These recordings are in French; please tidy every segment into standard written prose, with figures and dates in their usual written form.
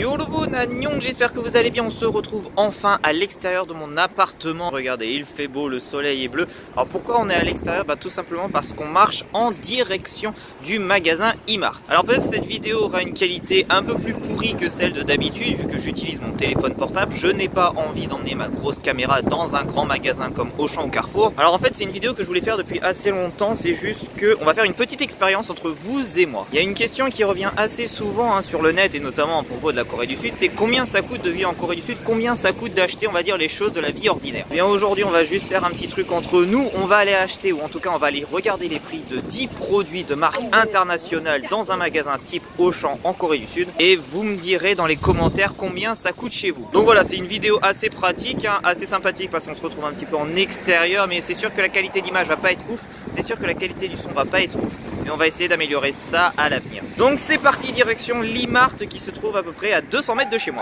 Yo le bon Agnon, j'espère que vous allez bien. On se retrouve enfin à l'extérieur de mon appartement. Regardez, il fait beau, le soleil est bleu. Alors pourquoi on est à l'extérieur? Tout simplement parce qu'on marche en direction du magasin E-Mart. Alors peut-être que cette vidéo aura une qualité un peu plus pourrie que celle de d'habitude, vu que j'utilise mon téléphone portable. Je n'ai pas envie d'emmener ma grosse caméra dans un grand magasin comme Auchan ou Carrefour. Alors en fait c'est une vidéo que je voulais faire depuis assez longtemps. C'est juste que on va faire une petite expérience entre vous et moi. Il y a une question qui revient assez souvent sur le net, et notamment à propos de la Corée du Sud, c'est combien ça coûte de vivre en Corée du Sud, combien ça coûte d'acheter, on va dire, les choses de la vie ordinaire. Bien aujourd'hui on va juste faire un petit truc entre nous. On va aller acheter, ou en tout cas on va aller regarder les prix de 10 produits de marque internationale dans un magasin type Auchan en Corée du Sud, et vous me direz dans les commentaires combien ça coûte chez vous. Donc voilà, c'est une vidéo assez pratique, assez sympathique, parce qu'on se retrouve un petit peu en extérieur, mais c'est sûr que la qualité d'image va pas être ouf, c'est sûr que la qualité du son va pas être ouf, mais on va essayer d'améliorer ça à l'avenir. Donc c'est parti, direction l'E-Mart qui se trouve à peu près à 200 mètres de chez moi.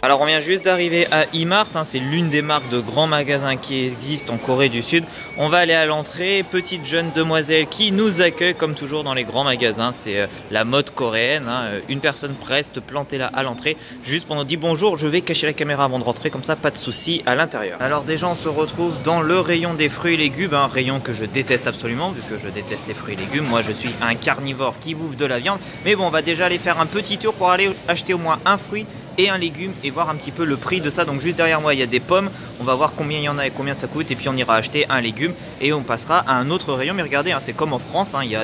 Alors on vient juste d'arriver à E-Mart, c'est l'une des marques de grands magasins qui existent en Corée du Sud. On va aller à l'entrée, petite jeune demoiselle qui nous accueille comme toujours dans les grands magasins. C'est la mode coréenne, une personne reste plantée là à l'entrée, juste pour nous dire bonjour. Je vais cacher la caméra avant de rentrer, comme ça pas de soucis à l'intérieur. Alors déjà on se retrouve dans le rayon des fruits et légumes, un rayon que je déteste absolument, vu que je déteste les fruits et légumes. Moi je suis un carnivore qui bouffe de la viande, mais bon on va déjà aller faire un petit tour pour aller acheter au moins un fruit et un légume et voir un petit peu le prix de ça. Donc juste derrière moi il y a des pommes, on va voir combien il y en a et combien ça coûte, et puis on ira acheter un légume et on passera à un autre rayon. Mais regardez, c'est comme en France, il y a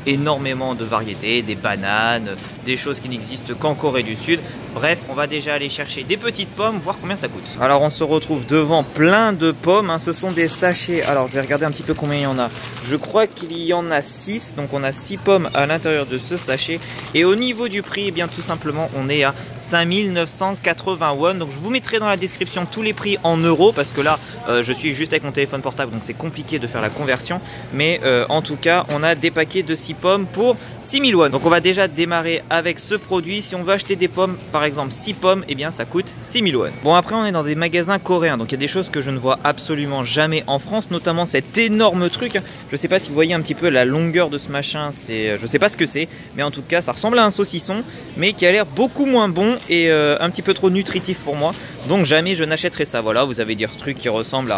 énormément de variétés, des bananes, des choses qui n'existent qu'en Corée du Sud. Bref, on va déjà aller chercher des petites pommes, voir combien ça coûte. Alors on se retrouve devant plein de pommes, ce sont des sachets. Alors je vais regarder un petit peu combien il y en a. Je crois qu'il y en a 6, donc on a 6 pommes à l'intérieur de ce sachet. Et au niveau du prix, bien tout simplement on est à 5980 won. Donc je vous mettrai dans la description tous les prix en euros, parce que là je suis juste avec mon téléphone portable, donc c'est compliqué de faire la conversion. Mais en tout cas on a des paquets de 6 pommes pour 6000 won. Donc on va déjà démarrer avec ce produit. Si on veut acheter des pommes, par exemple 6 pommes, et bien ça coûte 6000 won. Bon, après on est dans des magasins coréens, donc il y a des choses que je ne vois absolument jamais en France, notamment cet énorme truc. Je sais pas si vous voyez un petit peu la longueur de ce machin, je sais pas ce que c'est, mais en tout cas ça ressemble à un saucisson, mais qui a l'air beaucoup moins bon et un petit peu trop nutritif pour moi, donc jamais je n'achèterai ça. Voilà, vous avez des trucs qui ressemblent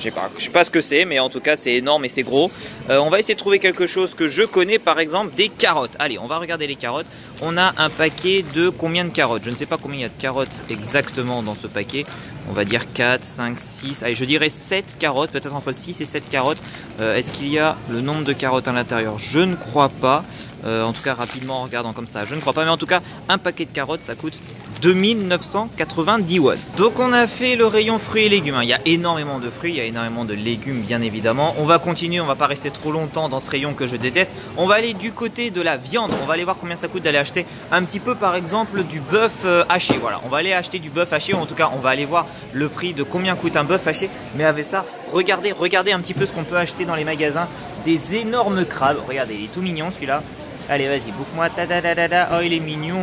je sais pas ce que c'est, mais en tout cas c'est énorme et c'est gros. On va essayer de trouver quelque chose que je connais, par exemple des carottes. Allez, on va regarder les carottes. On a un paquet de combien de carottes? Je ne sais pas combien il y a de carottes exactement dans ce paquet. On va dire 4, 5, 6, allez je dirais 7 carottes, peut-être entre 6 et 7 carottes. Est-ce qu'il y a le nombre de carottes à l'intérieur? Je ne crois pas. En tout cas rapidement en regardant comme ça, je ne crois pas. Mais en tout cas un paquet de carottes ça coûte 2990 won. Donc on a fait le rayon fruits et légumes. Il y a énormément de fruits, il y a énormément de légumes bien évidemment. On va continuer, on va pas rester trop longtemps dans ce rayon que je déteste. On va aller du côté de la viande. On va aller voir combien ça coûte d'aller acheter un petit peu, par exemple du bœuf haché. Voilà, on va aller acheter du bœuf haché, ou en tout cas on va aller voir le prix de combien coûte un bœuf haché. Mais avec ça, regardez un petit peu ce qu'on peut acheter dans les magasins. Des énormes crabes. Regardez, il est tout mignon celui-là. Allez, vas-y, bouffe-moi. Oh, il est mignon,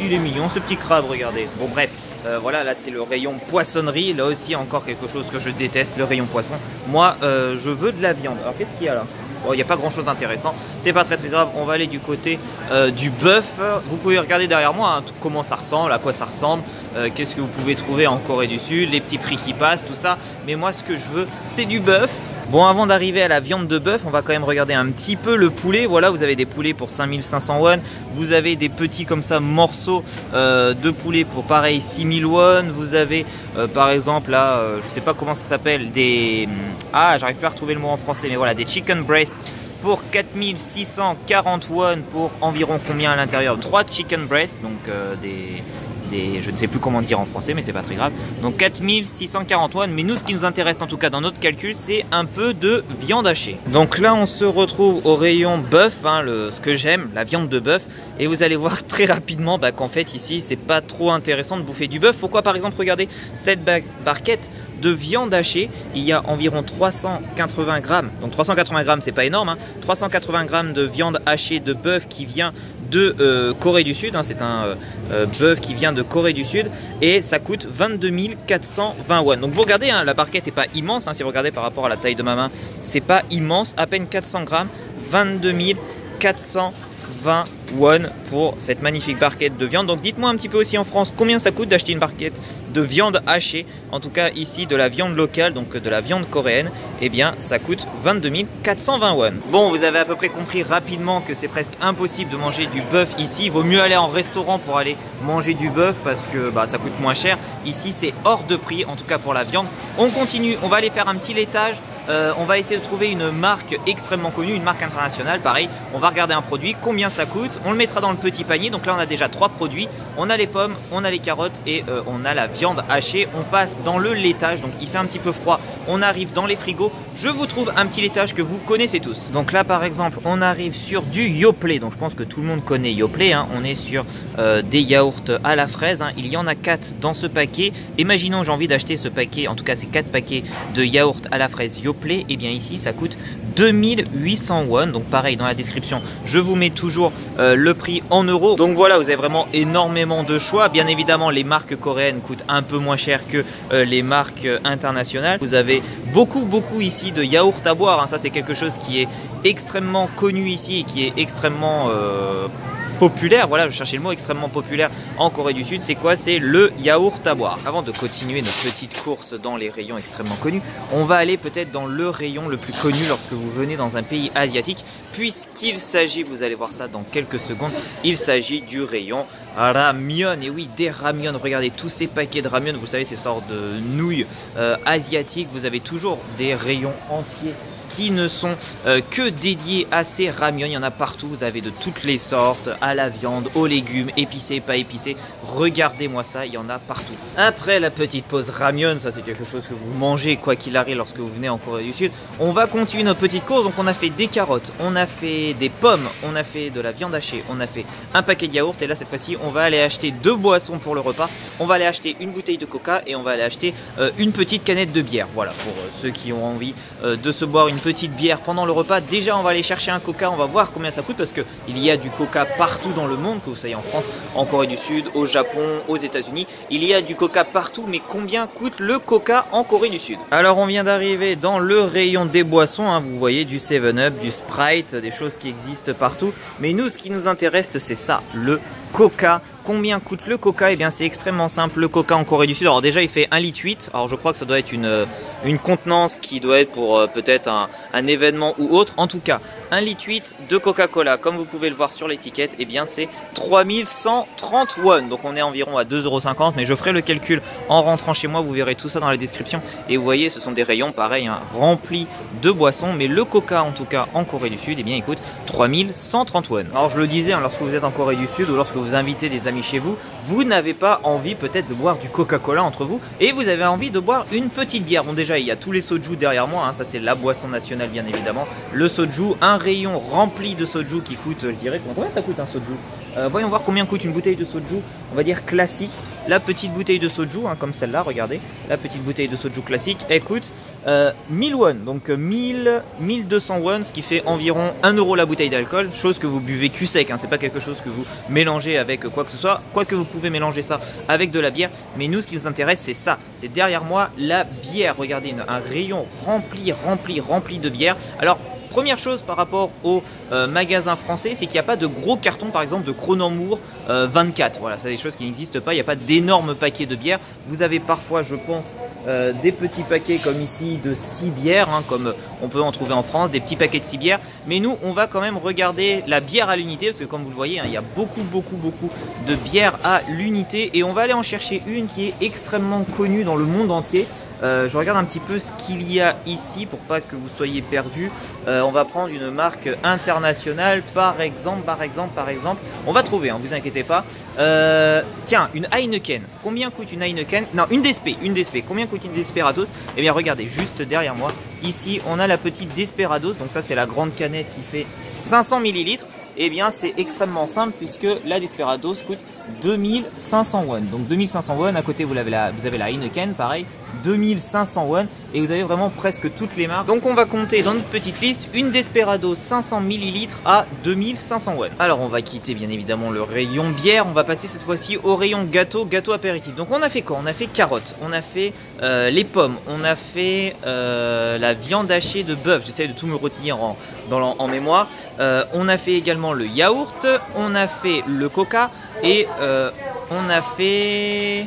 il est mignon ce petit crabe, regardez. Bon, bref, voilà, là c'est le rayon poissonnerie. Là aussi, encore quelque chose que je déteste, le rayon poisson. Moi, je veux de la viande. Alors, qu'est-ce qu'il y a là? Bon, il n'y a pas grand chose d'intéressant, c'est pas très grave. On va aller du côté du bœuf. Vous pouvez regarder derrière moi comment ça ressemble, à quoi ça ressemble, qu'est-ce que vous pouvez trouver en Corée du Sud, les petits prix qui passent, tout ça. Mais moi, ce que je veux, c'est du bœuf. Bon, avant d'arriver à la viande de bœuf, on va quand même regarder un petit peu le poulet. Voilà, vous avez des poulets pour 5500 won. Vous avez des petits comme ça morceaux de poulet pour pareil 6000 won. Vous avez par exemple là, je sais pas comment ça s'appelle, des... j'arrive pas à retrouver le mot en français, mais voilà, des chicken breast pour 4640 won pour environ combien à l'intérieur? 3 chicken breast, donc je ne sais plus comment dire en français, mais c'est pas très grave. Donc 4640 won. Mais nous, ce qui nous intéresse en tout cas dans notre calcul, c'est un peu de viande hachée. Donc là on se retrouve au rayon bœuf, ce que j'aime, la viande de bœuf. Et vous allez voir très rapidement qu'en fait ici c'est pas trop intéressant de bouffer du bœuf. Pourquoi? Par exemple, regardez cette barquette de viande hachée, il y a environ 380 grammes. Donc 380 grammes, c'est pas énorme, 380 grammes de viande hachée de bœuf qui vient de Corée du Sud, hein, c'est un bœuf qui vient de Corée du Sud et ça coûte 22 420 won. Donc vous regardez, hein, la barquette n'est pas immense, hein, si vous regardez par rapport à la taille de ma main, c'est pas immense, à peine 400 grammes, 22 420 won pour cette magnifique barquette de viande. Donc dites-moi un petit peu aussi en France combien ça coûte d'acheter une barquette de viande hachée, en tout cas ici de la viande locale, donc de la viande coréenne, et bien ça coûte 22 420 won. Bon, vous avez à peu près compris rapidement que c'est presque impossible de manger du bœuf ici. Il vaut mieux aller en restaurant pour aller manger du bœuf parce que ça coûte moins cher. Ici c'est hors de prix, en tout cas pour la viande. On continue, on va aller faire un petit laitage. On va essayer de trouver une marque extrêmement connue, une marque internationale. Pareil, on va regarder un produit, combien ça coûte. On le mettra dans le petit panier. Donc là, on a déjà 3 produits. On a les pommes, on a les carottes et on a la viande hachée. On passe dans le laitage. Donc il fait un petit peu froid. On arrive dans les frigos. Je vous trouve un petit laitage que vous connaissez tous. Donc là, par exemple, on arrive sur du Yoplait. Donc je pense que tout le monde connaît Yoplait, hein. On est sur des yaourts à la fraise, hein. Il y en a 4 dans ce paquet. Imaginons, j'ai envie d'acheter ce paquet. En tout cas, c'est 4 paquets de yaourts à la fraise Yoplait. Et bien ici, ça coûte 2800 won. Donc pareil, dans la description, je vous mets toujours le prix en euros. Donc voilà, vous avez vraiment énormément de choix. Bien évidemment, les marques coréennes coûtent un peu moins cher que les marques internationales. Vous avez beaucoup ici de yaourt à boire, hein. Ça, c'est quelque chose qui est extrêmement connu ici et qui est extrêmement populaire. Voilà, je cherchais le mot, extrêmement populaire en Corée du Sud. C'est quoi? C'est le yaourt à boire. Avant de continuer notre petite course dans les rayons extrêmement connus, on va aller peut-être dans le rayon le plus connu lorsque vous venez dans un pays asiatique, puisqu'il s'agit, vous allez voir ça dans quelques secondes, il s'agit du rayon ramyeon. Et oui, des ramyeon. Regardez tous ces paquets de ramyeon, vous savez, ces sortes de nouilles asiatiques. Vous avez toujours des rayons entiers qui ne sont que dédiés à ces ramyeon. Il y en a partout, vous avez de toutes les sortes, à la viande, aux légumes, épicés, pas épicés. Regardez-moi ça, il y en a partout. Après la petite pause ramyeon, ça c'est quelque chose que vous mangez quoi qu'il arrive lorsque vous venez en Corée du Sud. On va continuer notre petite course. Donc on a fait des carottes, on a fait des pommes, on a fait de la viande hachée, on a fait un paquet de yaourt. Et là cette fois-ci, on va aller acheter 2 boissons pour le repas. On va aller acheter une bouteille de coca et on va aller acheter une petite canette de bière. Voilà, pour ceux qui ont envie de se boire une petite bière pendant le repas. Déjà, on va aller chercher un coca, on va voir combien ça coûte parce que il y a du coca partout dans le monde, que vous soyez en France, en Corée du Sud, au Japon, aux États-Unis. Il y a du coca partout, mais combien coûte le coca en Corée du Sud? Alors, on vient d'arriver dans le rayon des boissons, hein. Vous voyez du 7-Up, du Sprite, des choses qui existent partout. Mais nous, ce qui nous intéresse, c'est ça, le coca. Combien coûte le coca? Et bien c'est extrêmement simple, le coca en Corée du Sud. Alors déjà il fait 1,8 litre. Alors je crois que ça doit être une contenance qui doit être pour peut-être un événement ou autre. En tout cas, 1,8 litre de Coca-Cola, comme vous pouvez le voir sur l'étiquette, et bien c'est 3130 won. Donc on est environ à 2,50 €. Mais je ferai le calcul en rentrant chez moi, vous verrez tout ça dans la description. Et vous voyez, ce sont des rayons pareil, hein, remplis de boissons. Mais le coca en tout cas en Corée du Sud, et bien il coûte 3130 won. Alors je le disais, hein, lorsque vous êtes en Corée du Sud ou lorsque vous invitez des amis chez vous, vous n'avez pas envie peut-être de boire du Coca-Cola entre vous et vous avez envie de boire une petite bière. Bon déjà il y a tous les soju derrière moi, hein, ça c'est la boisson nationale bien évidemment. Le soju, un rayon rempli de soju qui coûte, je dirais, combien ça coûte un soju? Voyons voir combien coûte une bouteille de soju, on va dire classique. La petite bouteille de soju, hein, comme celle-là, regardez, la petite bouteille de soju classique, elle coûte 1000 won, donc 1200 won, ce qui fait environ 1 € la bouteille d'alcool, chose que vous buvez cul sec, hein, c'est pas quelque chose que vous mélangez avec quoi que ce soit, quoique vous pouvez mélanger ça avec de la bière, mais nous ce qui nous intéresse c'est ça, c'est derrière moi la bière. Regardez, un rayon rempli de bière. Alors première chose par rapport aux magasins français, c'est qu'il n'y a pas de gros cartons par exemple de Kronenbourg 24. Voilà, c'est des choses qui n'existent pas. Il n'y a pas d'énormes paquets de bière. Vous avez parfois, je pense, des petits paquets comme ici de 6 bières, hein, comme on peut en trouver en France, des petits paquets de 6 bières. Mais nous, on va quand même regarder la bière à l'unité parce que comme vous le voyez, hein, il y a beaucoup de bières à l'unité et on va aller en chercher une qui est extrêmement connue dans le monde entier. Je regarde un petit peu ce qu'il y a ici pour pas que vous soyez perdus. On va prendre une marque internationale, par exemple, on va trouver, hein, vous inquiétez pas. Tiens, une Heineken. Combien coûte une Heineken? Non, une Despé. Combien coûte une Desperados? Eh bien, regardez, juste derrière moi, ici, on a la petite Desperados. Donc ça, c'est la grande canette qui fait 500 ml. Eh bien, c'est extrêmement simple puisque la Desperados coûte 2500 won. Donc 2500 won, à côté vous avez la Heineken, pareil, 2500 won. Et vous avez vraiment presque toutes les marques. Donc on va compter dans notre petite liste une Desperado 500 ml à 2500 won. Alors on va quitter bien évidemment le rayon bière. On va passer cette fois-ci au rayon gâteau apéritif. Donc on a fait quoi? On a fait carottes, on a fait les pommes, on a fait la viande hachée de bœuf. J'essaie de tout me retenir en mémoire. On a fait également le yaourt, on a fait le coca et on a fait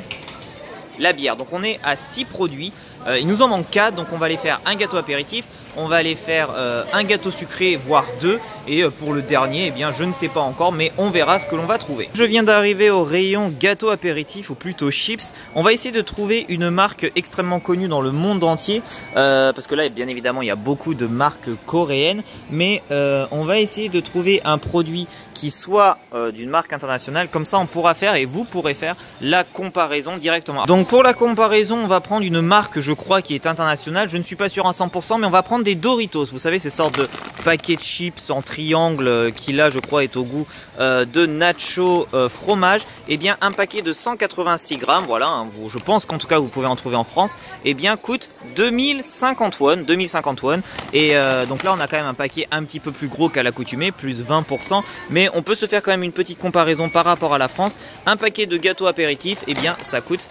la bière. Donc on est à 6 produits. Il nous en manque 4, donc on va les faire un gâteau apéritif, on va les faire un gâteau sucré, voire 2. Et pour le dernier, eh bien, je ne sais pas encore, mais on verra ce que l'on va trouver. Je viens d'arriver au rayon gâteau apéritif, ou plutôt chips. On va essayer de trouver une marque extrêmement connue dans le monde entier. Parce que là, bien évidemment, il y a beaucoup de marques coréennes. Mais on va essayer de trouver un produit qui soit d'une marque internationale. Comme ça, on pourra faire et vous pourrez faire la comparaison directement. Donc pour la comparaison, on va prendre une marque, je crois, qui est internationale. Je ne suis pas sûr à 100%, mais on va prendre des Doritos. Vous savez, ces sortes de paquets de chips en triangle qui là, je crois, est au goût de nacho fromage. Et bien, un paquet de 186 grammes, voilà, hein, je pense qu'en tout cas, vous pouvez en trouver en France. Et bien, coûte 2050 won. 2050 won. Et donc là, on a quand même un paquet un petit peu plus gros qu'à l'accoutumée, plus 20%. Mais on peut se faire quand même une petite comparaison par rapport à la France. Un paquet de gâteaux apéritifs, et bien, ça coûte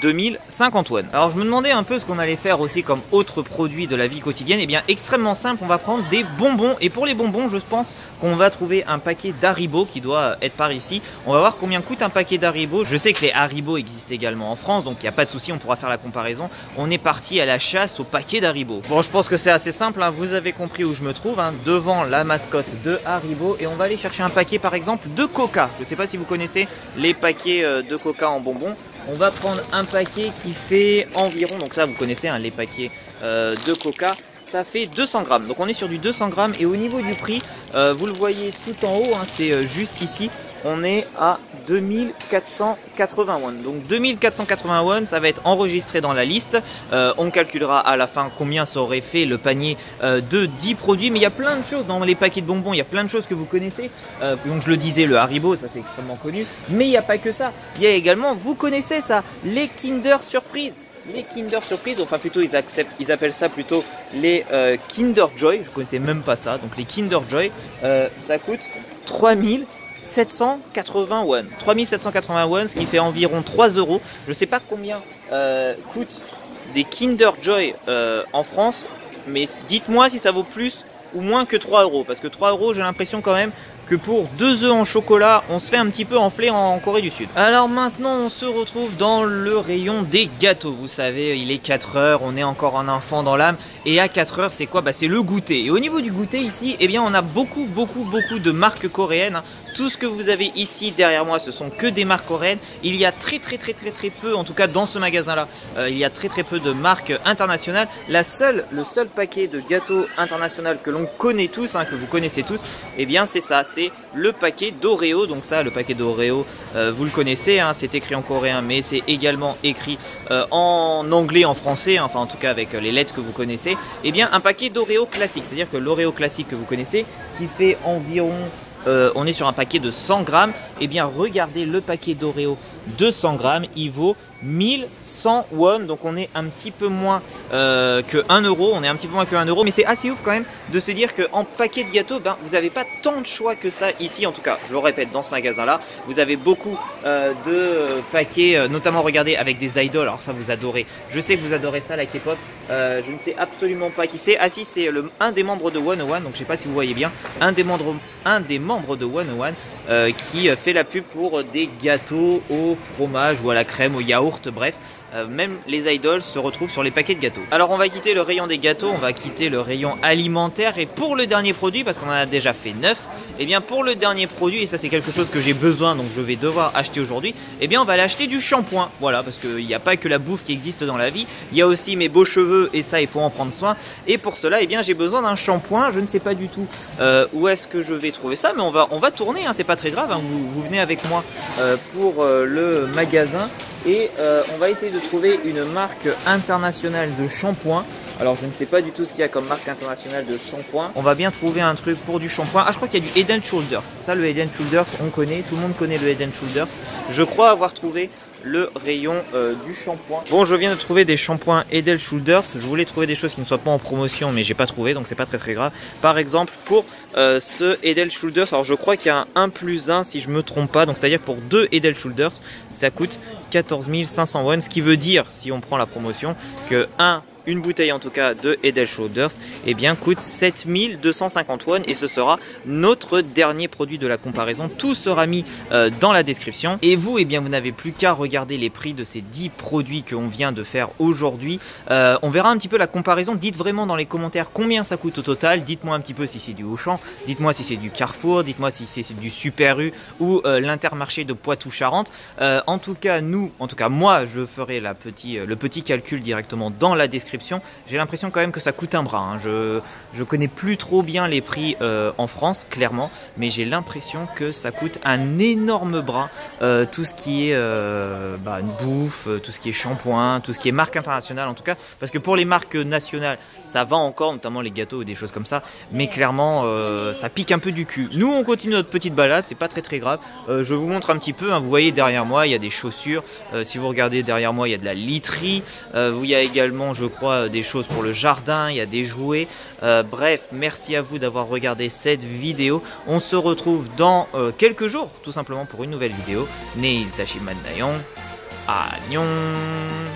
2050 won. Alors, je me demandais un peu ce qu'on allait faire aussi comme autre produit de la vie quotidienne. Et bien, extrêmement simple, on va prendre des bonbons. Et pour les bonbons, je pense qu'on va trouver un paquet d'Haribo qui doit être par ici. On va voir combien coûte un paquet d'Haribo. Je sais que les Haribo existent également en France, donc il n'y a pas de souci, on pourra faire la comparaison. On est parti à la chasse au paquet d'Haribo. Bon, je pense que c'est assez simple, hein. Vous avez compris où je me trouve, hein, devant la mascotte de Haribo. Et on va aller chercher un paquet par exemple de Coca. Je ne sais pas si vous connaissez les paquets de Coca en bonbons. On va prendre un paquet qui fait environ, donc ça vous connaissez, hein, les paquets de Coca. Ça fait 200 grammes, donc on est sur du 200 grammes. Et au niveau du prix, vous le voyez tout en haut, hein, c'est juste ici, on est à 2480 won. Donc 2480 won, ça va être enregistré dans la liste. On calculera à la fin combien ça aurait fait le panier de 10 produits. Mais il y a plein de choses dans les paquets de bonbons, il y a plein de choses que vous connaissez. Donc je le disais, le Haribo, ça c'est extrêmement connu. Mais il n'y a pas que ça, il y a également, vous connaissez ça, les Kinder Surprise. Les Kinder Surprise, enfin plutôt ils appellent ça plutôt les Kinder Joy. Je connaissais même pas ça. Donc les Kinder Joy, ça coûte 3780 won. 3780 won, ce qui fait environ 3 euros. Je sais pas combien coûtent des Kinder Joy en France, mais dites-moi si ça vaut plus ou moins que 3 euros. Parce que 3 euros, j'ai l'impression quand même que pour 2 œufs en chocolat, on se fait un petit peu enfler en Corée du Sud. Alors maintenant, on se retrouve dans le rayon des gâteaux. Vous savez, il est 4 heures, on est encore un enfant dans l'âme. Et à 4 heures, c'est quoi? Bah, c'est le goûter. Et au niveau du goûter ici, eh bien, on a beaucoup de marques coréennes, hein. Tout ce que vous avez ici derrière moi, ce sont que des marques coréennes. Il y a très peu, en tout cas dans ce magasin-là, il y a très peu de marques internationales. Le seul paquet de gâteaux international que l'on connaît tous, hein, que vous connaissez tous, eh bien c'est ça, c'est le paquet d'Oreo. Donc ça, le paquet d'Oreo, vous le connaissez, hein, c'est écrit en coréen, mais c'est également écrit en anglais, en français, hein, enfin en tout cas avec les lettres que vous connaissez. Eh bien un paquet d'Oreo classique, c'est-à-dire que l'Oreo classique que vous connaissez, qui fait environ... on est sur un paquet de 100 grammes. Et bien regardez le paquet d'Oreo de 100 grammes, il vaut 1100 won. Donc on est un petit peu moins que 1 euro. On est un petit peu moins que 1 euro. Mais c'est assez ouf quand même de se dire qu'en paquet de gâteaux, ben, vous n'avez pas tant de choix que ça ici. En tout cas, je le répète, dans ce magasin-là, vous avez beaucoup de paquets, notamment regardez avec des idoles. Alors ça, vous adorez. Je sais que vous adorez ça, la K-pop. Je ne sais absolument pas qui c'est. Ah si, c'est un des membres de 101. Donc je ne sais pas si vous voyez bien. Un des membres de 101 qui fait la pub pour des gâteaux au fromage ou à la crème, au yaourt, bref. Même les idols se retrouvent sur les paquets de gâteaux. Alors on va quitter le rayon des gâteaux, on va quitter le rayon alimentaire. Et pour le dernier produit, parce qu'on en a déjà fait 9, et bien pour le dernier produit, et ça c'est quelque chose que j'ai besoin, donc je vais devoir acheter aujourd'hui, et bien on va aller acheter du shampoing. Voilà, parce qu'il n'y a pas que la bouffe qui existe dans la vie, il y a aussi mes beaux cheveux, et ça il faut en prendre soin. Et pour cela, et bien j'ai besoin d'un shampoing. Je ne sais pas du tout où est-ce que je vais trouver ça, mais on va tourner, hein, c'est pas très grave, hein, vous venez avec moi pour le magasin. Et on va essayer de trouver une marque internationale de shampoing. Alors je ne sais pas du tout ce qu'il y a comme marque internationale de shampoing. On va bien trouver un truc pour du shampoing. Ah, je crois qu'il y a du Head & Shoulders. Ça, le Head & Shoulders, on connaît, tout le monde connaît le Head & Shoulders. Je crois avoir trouvé le rayon du shampoing. Bon, je viens de trouver des shampoings Head & Shoulders. Je voulais trouver des choses qui ne soient pas en promotion, mais j'ai pas trouvé, donc c'est pas très grave. Par exemple, pour ce Head & Shoulders, alors je crois qu'il y a un 1+1 si je me trompe pas, donc c'est à dire pour 2 Head & Shoulders, ça coûte 14 500 won, ce qui veut dire, si on prend la promotion, que une bouteille en tout cas de Head & Shoulders eh bien coûte 7250 won et ce sera notre dernier produit de la comparaison. Tout sera mis dans la description et vous eh bien vous n'avez plus qu'à regarder les prix de ces 10 produits qu'on vient de faire aujourd'hui. On verra un petit peu la comparaison. Dites vraiment dans les commentaires combien ça coûte au total. Dites-moi un petit peu si c'est du Auchan, dites-moi si c'est du Carrefour, dites-moi si c'est du Super U ou l'Intermarché de Poitou-Charentes. En tout cas moi je ferai le petit calcul directement dans la description. J'ai l'impression quand même que ça coûte un bras, hein. Je connais plus trop bien les prix en France, clairement, mais j'ai l'impression que ça coûte un énorme bras. Tout ce qui est bouffe, tout ce qui est shampoing, tout ce qui est marque internationale en tout cas, parce que pour les marques nationales, ça va encore, notamment les gâteaux ou des choses comme ça, mais clairement ça pique un peu du cul. Nous on continue notre petite balade, c'est pas très grave. Je vous montre un petit peu, hein. Vous voyez derrière moi il y a des chaussures, si vous regardez derrière moi il y a de la literie, il y a également je crois des choses pour le jardin, il y a des jouets. Bref, merci à vous d'avoir regardé cette vidéo. On se retrouve dans quelques jours tout simplement pour une nouvelle vidéo. Neil Tashiman Nayon. Annyeong.